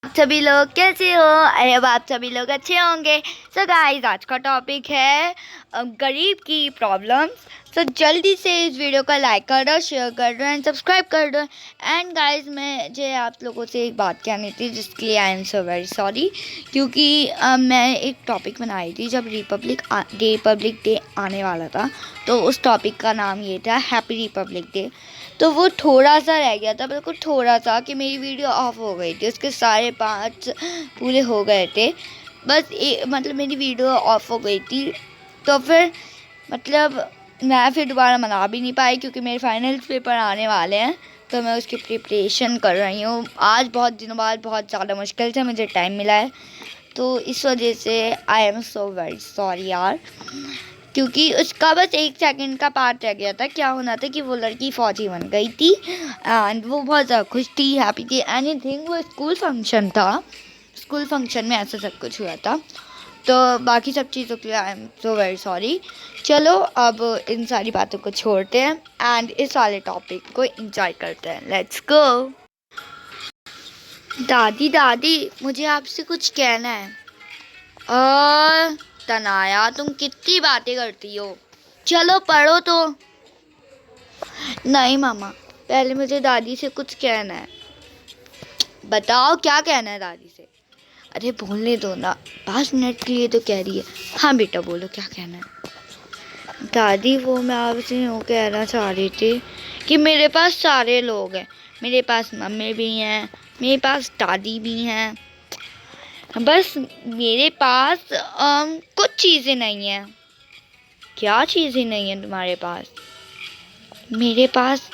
सभी लोग कैसे हो? आई होप आप सभी लोग अच्छे होंगे। सो गाइस, आज का टॉपिक है गरीब की प्रॉब्लम्स। तो जल्दी से इस वीडियो को लाइक कर दो, शेयर कर दो एंड सब्सक्राइब कर दो। एंड गाइस, मुझे आप लोगों से एक बात कहनी थी जिसके लिए I am so very sorry, क्योंकि मैं एक टॉपिक बनाई थी जब रिपब्लिक डे आने वाला था। तो उस टॉपिक का नाम ये था हैप्पी रिपब्लिक डे। तो वो थोड़ा सा रह गया था, बिल्कुल थोड़ा सा, कि मेरी वीडियो ऑफ हो गई थी। उसके सारे पार्ट्स पूरे हो गए थे, बस मतलब मेरी वीडियो ऑफ हो गई थी। तो फिर मतलब मैं फिर दोबारा मना भी नहीं पाई, क्योंकि मेरे फाइनल पेपर आने वाले हैं। तो मैं उसकी प्रिपरेशन कर रही हूँ। आज बहुत दिनों बाद बहुत ज़्यादा मुश्किल से मुझे टाइम मिला है, तो इस वजह से I am so very sorry यार। क्योंकि उसका बस 1 सेकंड का पार्ट रह गया था। क्या होना था कि वो लड़की फौजी बन गई थी एंड वो बहुत ज़्यादा खुश थी, हैप्पी थी, एनीथिंग। वो स्कूल फंक्शन था, स्कूल फंक्शन में ऐसा सब कुछ हुआ था। तो बाकी सब चीज़ों के लिए I am so very sorry. चलो अब इन सारी बातों को छोड़ते हैं एंड इस वाले टॉपिक को एंजॉय करते हैं। Let's go. दादी दादी, मुझे आपसे कुछ कहना है। तनाया, तुम कितनी बातें करती हो। चलो पढ़ो तो। नहीं मामा, पहले मुझे दादी से कुछ कहना है। बताओ क्या कहना है दादी से। अरे बोलने दो ना, 5 मिनट के लिए तो कह रही है। हाँ बेटा बोलो, क्या कहना है। दादी, वो मैं आपसे यूँ कहना चाह रही थी कि मेरे पास सारे लोग हैं। मेरे पास मम्मी भी हैं, मेरे पास दादी भी हैं, बस मेरे पास कुछ चीज़ें नहीं हैं। क्या चीज़ें नहीं हैं तुम्हारे पास? मेरे पास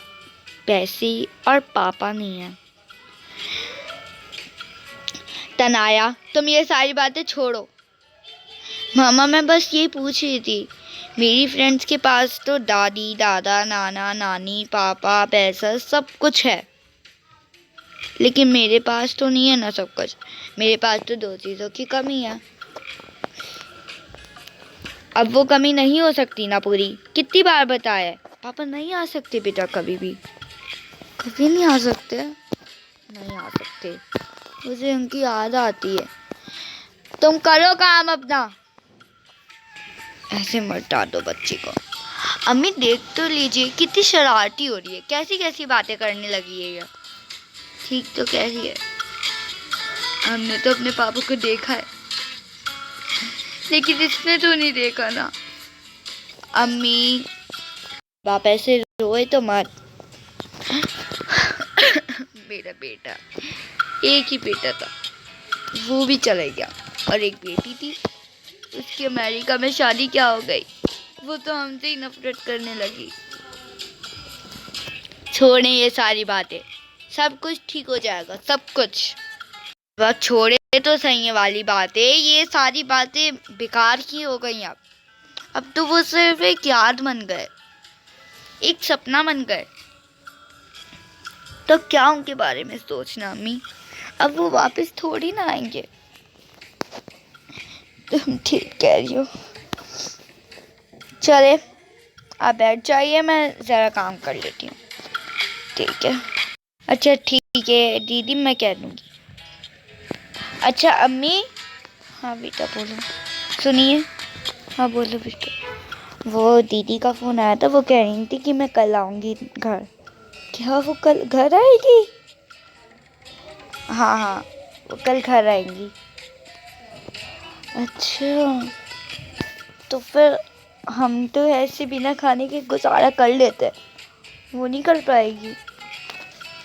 पैसे और पापा नहीं है। तनाया, तुम ये सारी बातें छोड़ो। मामा, मैं बस ये पूछ रही थी, मेरी फ्रेंड्स के पास तो दादी दादा नाना नानी पापा पैसा सब कुछ है, लेकिन मेरे पास तो नहीं है ना सब कुछ। मेरे पास तो 2 चीज़ों की कमी है। अब वो कमी नहीं हो सकती ना पूरी। कितनी बार बताया है, पापा नहीं आ सकते बेटा, कभी भी कभी नहीं आ सकते, नहीं आ सकते। मुझे उनकी याद आती है। तुम करो काम अपना, ऐसे मत डांटो बच्ची को। अम्मी देख तो लीजिए कितनी शरारती हो रही है, कैसी कैसी बातें करने लगी है ये। ठीक तो कह रही है, हमने तो अपने पापा को देखा है, लेकिन इसने तो नहीं देखा ना। अम्मी, पापा ऐसे रोए तो मत। मेरा बेटा, एक ही बेटा था, वो भी चला गया, और एक बेटी थी, उसकी अमेरिका में शादी क्या हो गई, वो तो हमसे ही नफरत करने लगी। छोड़ें ये सारी बातें, सब कुछ ठीक हो जाएगा, सब कुछ। बस छोड़े तो सही है वाली बातें, ये सारी बातें बेकार की हो गई। अब तो वो सिर्फ एक याद बन गए, एक सपना बन गए। तो क्या उनके बारे में सोचना अम्मी, अब वो वापस थोड़ी ना आएंगे। तुम ठीक कह रही हो। चले आप बैठ जाइए, मैं ज़रा काम कर लेती हूँ। ठीक है, अच्छा ठीक है दीदी, मैं कह दूँगी। अच्छा अम्मी। हाँ बेटा बोलो। सुनिए। हाँ बोलो बेटा। वो दीदी का फ़ोन आया था, वो कह रही थी कि मैं कल आऊँगी घर। क्या वो कल घर आएगी? हाँ हाँ, वो कल घर आएंगी। अच्छा, तो फिर हम तो ऐसे बिना खाने के गुजारा कर लेते, वो नहीं कर पाएगी।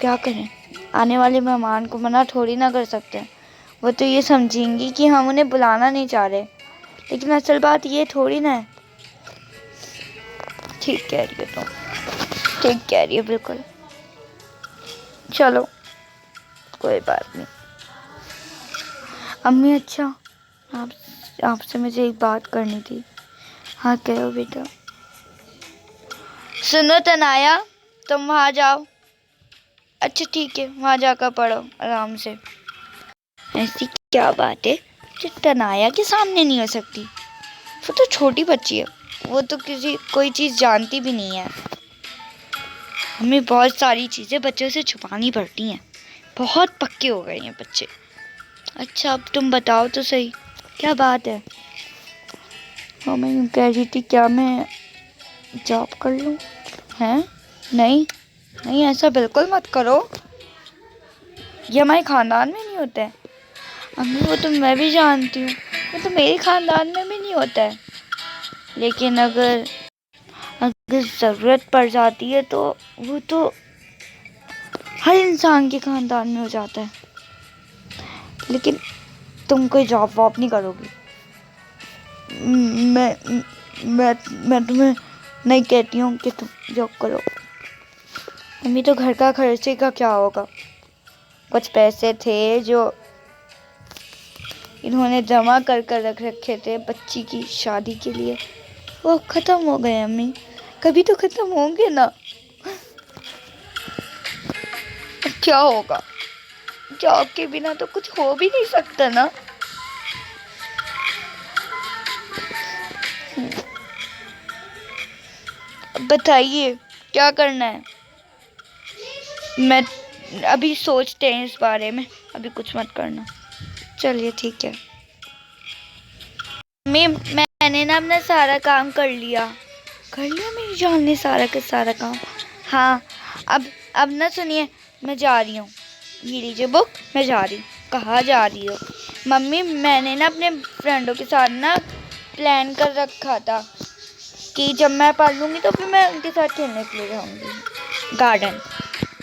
क्या करें, आने वाले मेहमान को मना थोड़ी ना कर सकते हैं। वो तो ये समझेंगी कि हम उन्हें बुलाना नहीं चाह रहे, लेकिन असल बात ये थोड़ी ना है। ठीक कह रही हो तुम, ठीक कह रही हो बिल्कुल। चलो कोई बात नहीं। अम्मी अच्छा, आपसे मुझे एक बात करनी थी। हाँ कहो बेटा। सुनो तनाया, तुम वहाँ जाओ। अच्छा ठीक है, वहाँ जाकर पढ़ो आराम से। ऐसी क्या बात है जो तनाया के सामने नहीं हो सकती? वो तो छोटी बच्ची है, वो तो कोई चीज़ जानती भी नहीं है। हमें बहुत सारी चीज़ें बच्चों से छुपानी पड़ती हैं, बहुत पक्के हो गए हैं बच्चे। अच्छा अब तुम बताओ तो सही, क्या बात है? हाँ मैं यूँ कह रही थी, क्या मैं जॉब कर लूँ? हैं? नहीं नहीं, ऐसा बिल्कुल मत करो, ये हमारे खानदान में नहीं होता है। अम्मी वो तो मैं भी जानती हूँ, वो तो मेरे खानदान में भी नहीं होता है, लेकिन अगर अगर ज़रूरत पड़ जाती है तो वो तो हर इंसान के खानदान में हो जाता है। लेकिन तुम कोई जॉब वॉब नहीं करोगी। मैं मैं तुम्हें नहीं कहती हूँ कि तुम जॉब करो। अम्मी तो घर का खर्चे का क्या होगा? कुछ पैसे थे जो इन्होंने जमा कर कर रख रखे थे बच्ची की शादी के लिए, वो ख़त्म हो गए। अम्मी कभी तो ख़त्म होंगे ना, क्या होगा? जॉब के बिना तो कुछ हो भी नहीं सकता ना। बताइए क्या करना है? मैं अभी सोचते हैं इस बारे में, अभी कुछ मत करना। चलिए ठीक है। मैंने ना अपना सारा काम कर लिया। कर लिया मेरी जान ने सारा का सारा काम? हाँ। अब ना सुनिए, मैं जा रही हूँ। ये लीजिए बुक, मैं जा रही हूँ। कहाँ जा रही हो? मम्मी मैंने ना अपने फ्रेंडों के साथ ना प्लान कर रखा था कि जब मैं पढ़ लूँगी तो फिर मैं उनके साथ खेलने के लिए जाऊँगी गार्डन।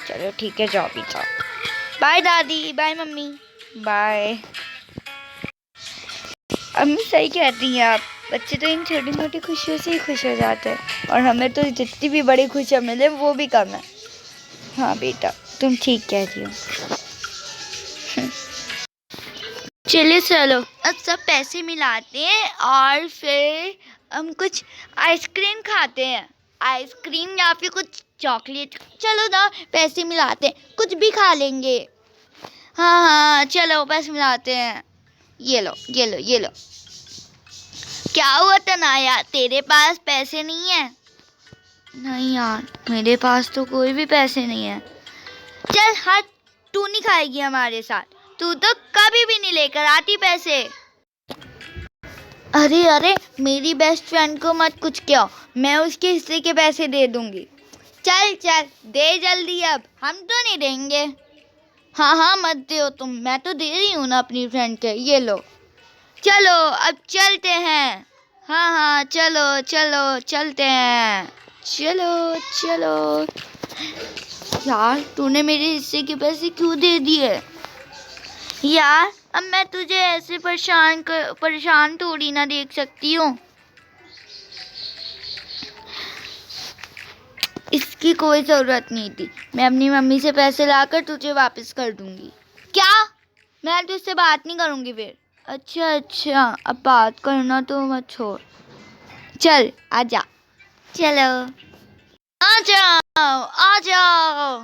चलो ठीक है, जाओ भी जाओ। बाय दादी, बाय मम्मी, बाय। अम्मी सही कहती हैं आप, बच्चे तो इन छोटी मोटी खुशियों से ही खुश हो जाते हैं, और हमें तो जितनी भी बड़ी खुशियाँ मिले वो भी कम है। हाँ बेटा, तुम ठीक कह रही हो। चलिए चलो, अब सब पैसे मिलाते हैं और फिर हम कुछ आइसक्रीम खाते हैं। आइसक्रीम या फिर कुछ चॉकलेट। चलो ना, पैसे मिलाते हैं, कुछ भी खा लेंगे। हाँ हाँ चलो, पैसे मिलाते हैं। ये लो ये लो ये लो। क्या हुआ तनाया, तेरे पास पैसे नहीं है? नहीं यार, मेरे पास तो कोई भी पैसे नहीं है। चल हट, तू नहीं खाएगी हमारे साथ, तू तो कभी भी नहीं लेकर आती पैसे। अरे अरे, मेरी बेस्ट फ्रेंड को मत कुछ कहो, मैं उसके हिस्से के पैसे दे दूंगी। चल चल दे जल्दी, अब हम तो नहीं देंगे। हाँ हाँ मत दो तुम, मैं तो दे रही हूँ ना अपनी फ्रेंड के, ये लो। चलो अब चलते हैं। हाँ हाँ चलो चलो चलते हैं। चलो चलो। यार तूने मेरे हिस्से के पैसे क्यों दे दिए? यार अब मैं तुझे ऐसे परेशान थोड़ी ना देख सकती हूँ। इसकी कोई ज़रूरत नहीं थी, मैं अपनी मम्मी से पैसे लाकर तुझे वापस कर दूंगी। क्या? मैं तुझसे बात नहीं करूंगी फिर। अच्छा अच्छा, अब बात करना तो मत छोड़। चल आजा। चलो आ जाओ आ जाओ।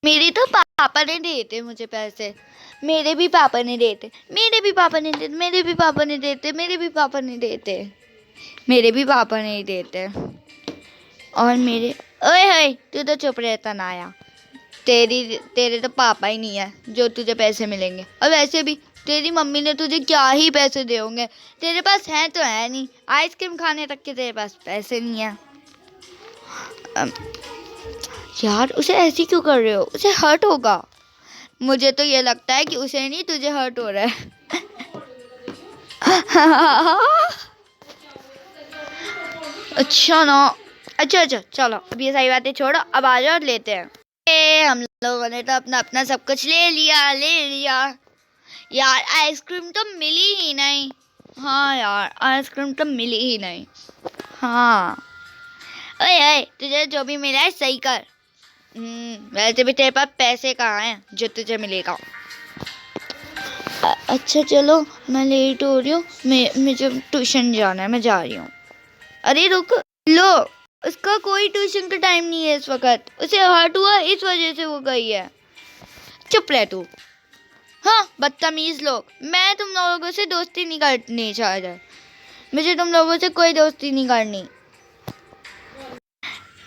मेरे तो पापा ने दिए थे मुझे पैसे, मेरे भी पापा ने दिए थे, मेरे भी पापा ने दिए, मेरे भी पापा ने दिए थे, मेरे भी पापा ने दिए थे, मेरे भी पापा ने दिए थे। और मेरे, ओए होए तू तो चुप रहता ना आया। तेरे तो पापा ही नहीं है जो तुझे पैसे मिलेंगे, और वैसे भी तेरी मम्मी ने तुझे क्या ही पैसे दे होंगे, तेरे पास है तो है नहीं, आइसक्रीम खाने तक के तेरे पास पैसे नहीं है। यार उसे ऐसे क्यों कर रहे हो, उसे हर्ट होगा। मुझे तो ये लगता है कि उसे नहीं, तुझे हर्ट हो रहा है। अच्छा ना, अच्छा अच्छा चलो, अब ये सारी बातें छोड़ो, अब आ जाओ लेते हैं। हम लोगों ने तो अपना अपना सब कुछ ले लिया। यार आइसक्रीम तो मिली ही नहीं। हाँ यार, आइसक्रीम तो मिली ही नहीं। हाँ ओए ओए, तुझे जो भी मिला है सही कर। वैसे भी तेरे पास पैसे कहाँ हैं जो तुझे मिलेगा। अच्छा चलो, मैं लेट हो रही हूँ, मुझे ट्यूशन जाना है, मैं जा रही हूँ। अरे रुक लो, उसका कोई ट्यूशन का टाइम नहीं है इस वक्त, उसे हर्ट हुआ इस वजह से वो गई है। चुप रह तू। हाँ बदतमीज लोग, मैं तुम लोगों से दोस्ती नहीं करनी चाह रहा, मुझे तुम लोगों से कोई दोस्ती नहीं करनी।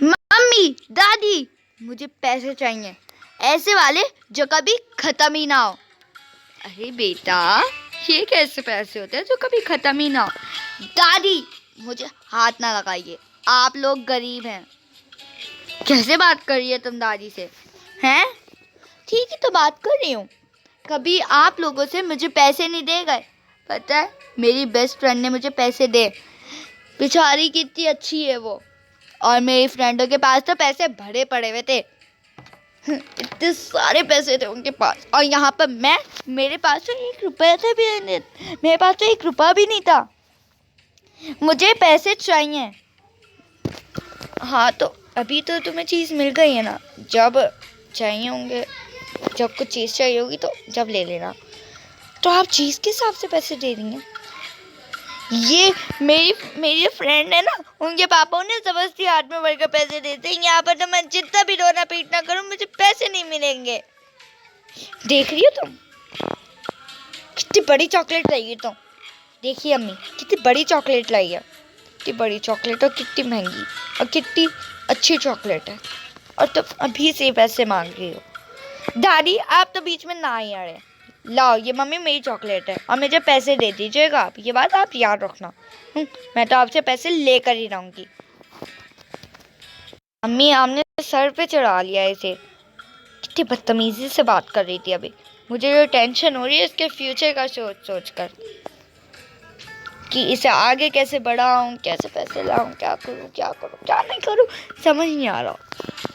मम्मी दादी, मुझे पैसे चाहिए, ऐसे वाले जो कभी खत्म ही ना हो। अरे बेटा, ये कैसे पैसे होते हैं जो कभी ख़त्म ही ना हो। दादी, मुझे हाथ ना लगाइए, आप लोग गरीब हैं। कैसे बात कर रही है तुम दादी से? हैं? ठीक ही तो बात कर रही हूँ। कभी आप लोगों से मुझे पैसे नहीं दे गए। पता है, मेरी बेस्ट फ्रेंड ने मुझे पैसे दे। बेचारी कितनी अच्छी है वो। और मेरी फ्रेंडों के पास तो पैसे भरे पड़े हुए थे। इतने सारे पैसे थे उनके पास, और यहाँ पर मेरे पास तो 1 रुपया था भी नहीं। मेरे पास तो 1 रुपया भी नहीं था। मुझे पैसे चाहिए। हाँ, तो अभी तो तुम्हें चीज़ मिल गई है ना, जब चाहिए होंगे, जब कुछ चीज़ चाहिए होगी तो जब ले लेना। तो आप चीज़ के हिसाब से पैसे दे रही हैं? ये मेरी फ्रेंड है ना, उनके पापा उन्हें जबरदस्ती हाथ में भरकर पैसे देते हैं। यहाँ पर तो मैं जितना भी रोना पीटना करूँ, मुझे पैसे नहीं मिलेंगे। देख रही हो तुम, कितनी बड़ी चॉकलेट लाई है तुम। देखिए अम्मी, कितनी बड़ी चॉकलेट लाई है। कितनी बड़ी चॉकलेट और कितनी महंगी, और कितनी अच्छी चॉकलेट है, और तुम अभी से पैसे मांग रही हो। दादी, आप तो बीच में ना ही आ रहे। लाओ, ये मम्मी मेरी चॉकलेट है और मुझे पैसे दे दीजिएगा आप। ये बात आप याद रखना। मैं तो आपसे पैसे लेकर ही रहूँगी। अम्मी, आपने सर पे चढ़ा लिया इसे। कितनी बदतमीजी से बात कर रही थी अभी। मुझे जो टेंशन हो रही है इसके फ्यूचर का सोच कर, कि इसे आगे कैसे बढ़ाऊँ, कैसे पैसे लाऊँ, क्या करूँ क्या नहीं करूँ, समझ नहीं आ रहा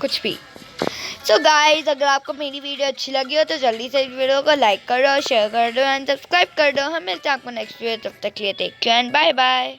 कुछ भी। सो गाइज, अगर आपको मेरी वीडियो अच्छी लगी हो तो जल्दी से इस वीडियो को लाइक कर दो, शेयर कर दो एंड सब्सक्राइब कर दो। हम मिलते हैं आपको नेक्स्ट वीडियो। तब तक के लिए take care and bye bye.